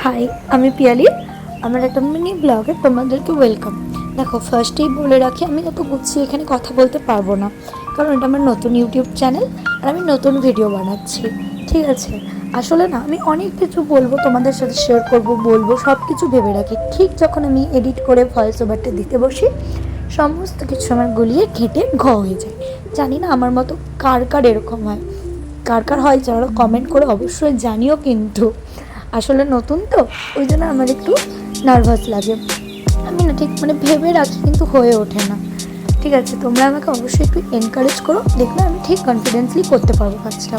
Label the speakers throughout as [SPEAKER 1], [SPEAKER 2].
[SPEAKER 1] High, আমি পিয়ালি। আমার একটা মিনি ব্লগে তোমাদেরকে ওয়েলকাম। দেখো, ফার্স্টেই বলে রাখি, আমি অত গুছিয়ে এখানে কথা বলতে পারবো না, কারণ এটা আমার নতুন ইউটিউব চ্যানেল আর আমি নতুন ভিডিও বানাচ্ছি। ঠিক আছে? আসলে না, আমি অনেক কিছু বলবো, তোমাদের সাথে শেয়ার করব, বলবো, সব কিছু ভেবে রাখি। ঠিক যখন আমি এডিট করে ভয়েস ওভারটা দিতে বসি, সমস্ত কিছু আমার গুলিয়ে ঘেঁটে হয়ে যায়। জানি না আমার মতো কার কার এরকম হয়, কার কার হয়, যারা কমেন্ট করে অবশ্যই জানিও। কিন্তু আসলে নতুন তো, ওই জন্য আমার একটু নার্ভাস লাগে। আমি না ঠিক ভেবে রাখি, কিন্তু হয়ে ওঠে না। ঠিক আছে, তোমরা আমাকে অবশ্যই একটু এনকারেজ করো, দেখলে আমি ঠিক কনফিডেন্সলি করতে পারবো কাজটা।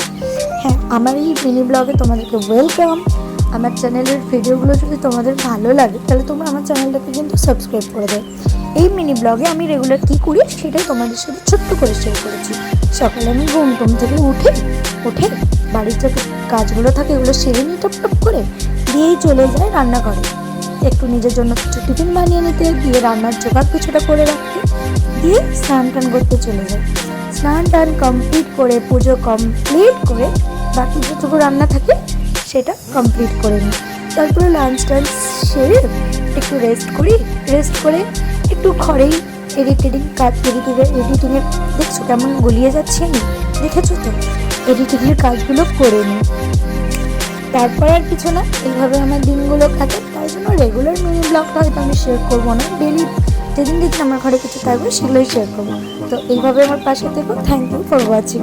[SPEAKER 1] হ্যাঁ, আমার এই মিনি ব্লগে তোমাদেরকে ওয়েলকাম। আমার চ্যানেলের ভিডিওগুলো যদি তোমাদের ভালো লাগে, তাহলে তোমরা আমার চ্যানেলটাকে কিন্তু সাবস্ক্রাইব করে দেয়। এই মিনি ব্লগে আমি রেগুলার কী করি সেটাই তোমাদের সাথে ছোট্ট করে শেয়ার করেছি। সকালে আমি ঘুম থেকে উঠে বাড়ির যে কাজগুলো থাকে এগুলো সেরে নিই টপ টপ করে, দিয়েই চলে যায় রান্নাঘরে। একটু নিজের জন্য কিছু টিফিন বানিয়ে নিতে, দিয়ে রান্নার জোগাড় কিছুটা করে রাখতে, দিয়ে স্নান টান করতে চলে যায়। স্নান টান কমপ্লিট করে, পুজো কমপ্লিট করে, বাকি যেটুকু রান্না থাকে সেটা কমপ্লিট করে নিই। তারপরে লাঞ্চ টাঞ্চ সেরে একটু রেস্ট করে একটু ঘরেই এডিটিংয়ের দেখছো কেমন গুলিয়ে যাচ্ছে, আমি দেখেছো তো, এডিটিংয়ের কাজগুলো করে নিই। তারপর আর কিছু না, এইভাবে আমার দিনগুলো কাটে। তাই জন্য রেগুলার মিনি ব্লগটা হয়তো আমি শেয়ার করবো না, ডেলি যেদিন আমার ঘরে কিছু থাকবে সেগুলোই শেয়ার করবো। তো এইভাবে আমার পাশে থেকো। Thank you for watching.